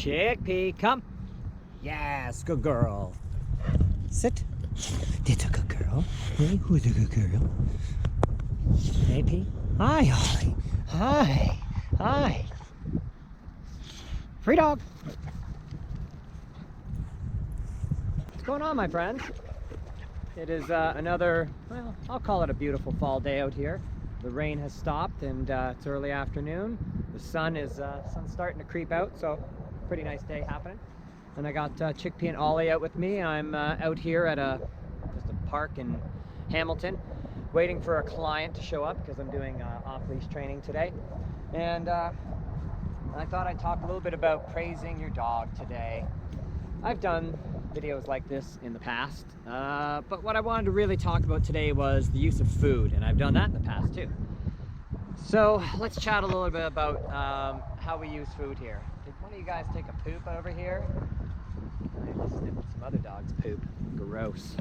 Chickpea, come. Yes, good girl. Sit. That's a good girl. Hey, who's a good girl? Hey, Pea. Hi, Holly. Hi. Hi. Free dog. What's going on, my friends? It is another, well, I'll call it a beautiful fall day out here. The rain has stopped and it's early afternoon. The sun's starting to creep out, so pretty nice day happening. And I got Chickpea and Ollie out with me. I'm out here at just a park in Hamilton, waiting for a client to show up because I'm doing off-leash training today. And I thought I'd talk a little bit about praising your dog today. I've done videos like this in the past, but what I wanted to really talk about today was the use of food, and I've done that in the past too. So let's chat a little bit about how we use food here. Did one of you guys take a poop over here? I just sniffed some other dog's poop. Gross.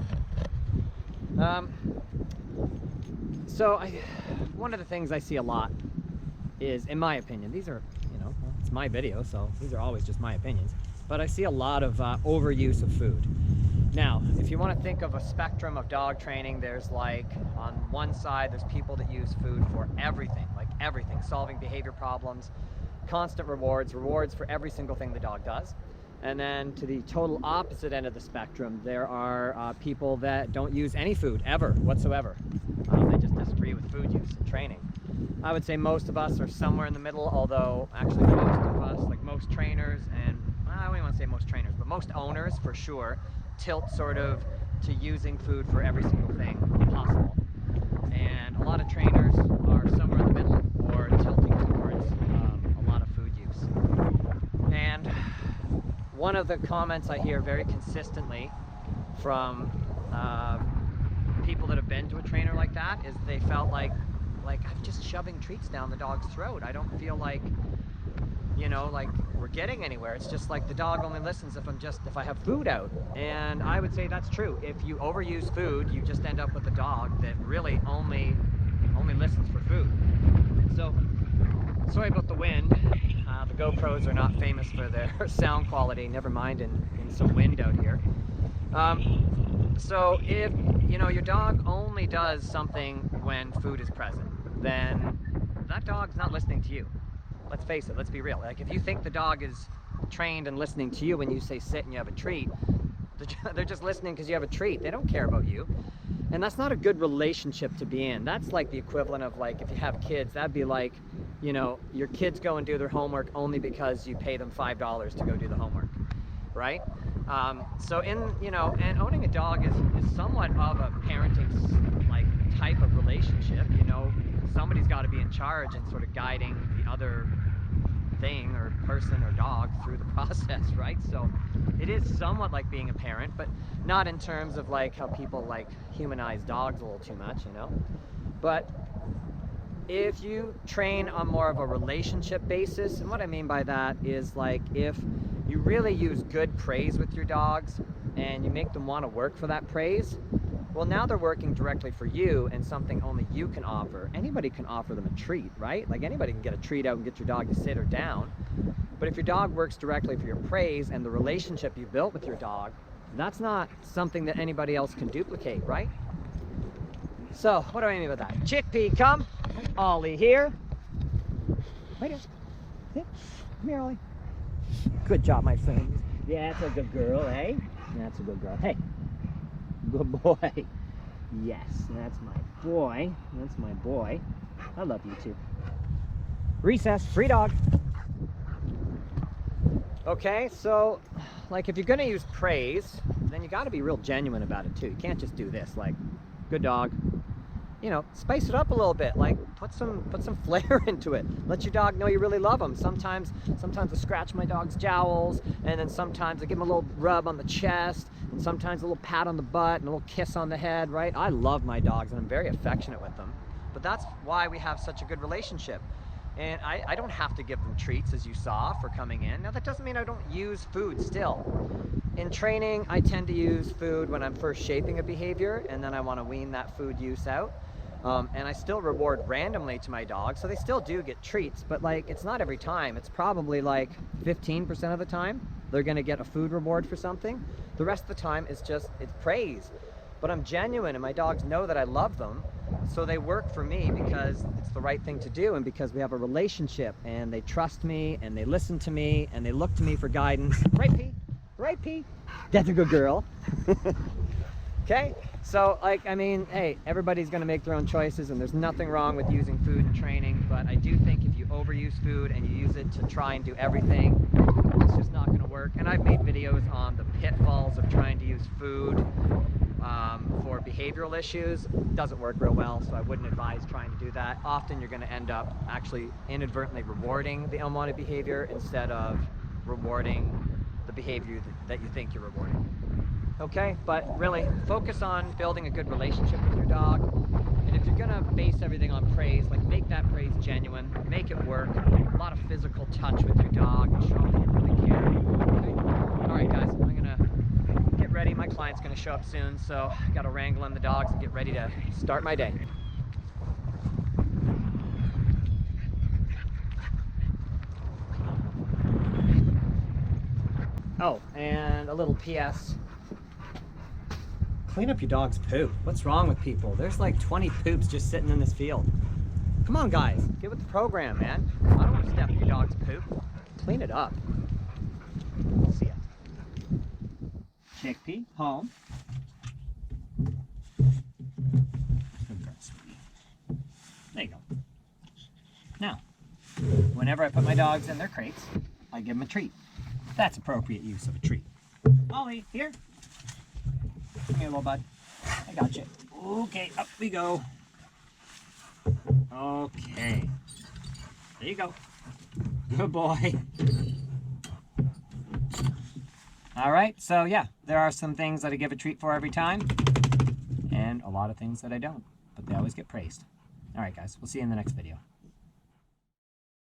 One of the things I see a lot is, in my opinion, these are, well, it's my video, so these are always just my opinions, but I see a lot of overuse of food. Now, if you want to think of a spectrum of dog training, there's like, on one side, there's people that use food for everything, like everything, solving behavior problems, constant rewards for every single thing the dog does. And then to the total opposite end of the spectrum, there are people that don't use any food ever whatsoever. They just disagree with food use and training. I would say most of us are somewhere in the middle, although actually most of us, like most trainers, and I don't even want to say most trainers, but most owners for sure, tilt sort of to using food for every single thing possible. And a lot of trainers are somewhere in the middle or tilting towards a lot of food use. And one of the comments I hear very consistently from people that have been to a trainer like that is they felt like I'm just shoving treats down the dog's throat. I don't feel like, like we're getting anywhere. It's just like the dog only listens if I have food out. And I would say that's true. If you overuse food, you just end up with a dog that really only listens for food. So, sorry about the wind. The GoPros are not famous for their sound quality, never mind in some wind out here. So if, your dog only does something when food is present, then that dog's not listening to you. Let's face it, let's be real. Like, if you think the dog is trained and listening to you when you say sit and you have a treat, they're just listening because you have a treat. They don't care about you. And that's not a good relationship to be in. That's like the equivalent of, like, if you have kids, that'd be like, your kids go and do their homework only because you pay them $5 to go do the homework, right? So and owning a dog is somewhat of a parenting like type of relationship. Somebody's got to be in charge and sort of guiding the other thing or person or dog through the process, right? So it is somewhat like being a parent, but not in terms of like how people like humanize dogs a little too much, But if you train on more of a relationship basis, and what I mean by that is, like, if you really use good praise with your dogs and you make them want to work for that praise, well, now they're working directly for you and something only you can offer. Anybody can offer them a treat, right? Like, anybody can get a treat out and get your dog to sit or down. But if your dog works directly for your praise and the relationship you built with your dog, that's not something that anybody else can duplicate, right? So, what do I mean by that? Chickpea, come. Ollie here. Right here. Sit. Come here, Ollie. Good job, my friend. Yeah, that's a good girl, eh? That's a good girl. Hey. Good boy. Yes, that's my boy. That's my boy. I love you too. Recess. Free dog. Okay, so, like, if you're going to use praise, then you got to be real genuine about it too. You can't just do this, like, good dog. Spice it up a little bit. Like, put some flair into it. Let your dog know you really love them. Sometimes I scratch my dog's jowls, and then sometimes I give him a little rub on the chest, and sometimes a little pat on the butt and a little kiss on the head, right? I love my dogs and I'm very affectionate with them. But that's why we have such a good relationship. And I don't have to give them treats, as you saw, for coming in. Now, that doesn't mean I don't use food still. In training, I tend to use food when I'm first shaping a behavior, and then I want to wean that food use out. And I still reward randomly to my dogs, so they still do get treats, but like it's not every time. It's probably like 15% of the time they're gonna get a food reward for something. The rest of the time it's praise. But I'm genuine and my dogs know that I love them, so they work for me because it's the right thing to do and because we have a relationship and they trust me and they listen to me and they look to me for guidance. Right, P? Right, P? That's a good girl. Okay? So, like, I mean, hey, everybody's going to make their own choices, and there's nothing wrong with using food in training, but I do think if you overuse food and you use it to try and do everything, it's just not going to work. And I've made videos on the pitfalls of trying to use food for behavioral issues. It doesn't work real well, so I wouldn't advise trying to do that. Often you're going to end up actually inadvertently rewarding the unwanted behavior instead of rewarding the behavior that you think you're rewarding. Okay, but really focus on building a good relationship with your dog. And if you're gonna base everything on praise, like make that praise genuine, make it work. A lot of physical touch with your dog and show them that you really care. Okay? All right, guys, I'm gonna get ready. My client's gonna show up soon, so I gotta wrangle in the dogs and get ready to start my day. Oh, and a little PS. Clean up your dog's poop. What's wrong with people? There's like 20 poops just sitting in this field. Come on, guys. Get with the program, man. I don't want to step in your dog's poop. Clean it up. See ya. Chickpea, home. Good girl, sweetie. There you go. Now, whenever I put my dogs in their crates, I give them a treat. That's appropriate use of a treat. Ollie, here. Come here, little bud. I got you. Okay, up we go. Okay. There you go. Good boy. All right, so yeah, there are some things that I give a treat for every time, and a lot of things that I don't, but they always get praised. All right, guys, we'll see you in the next video.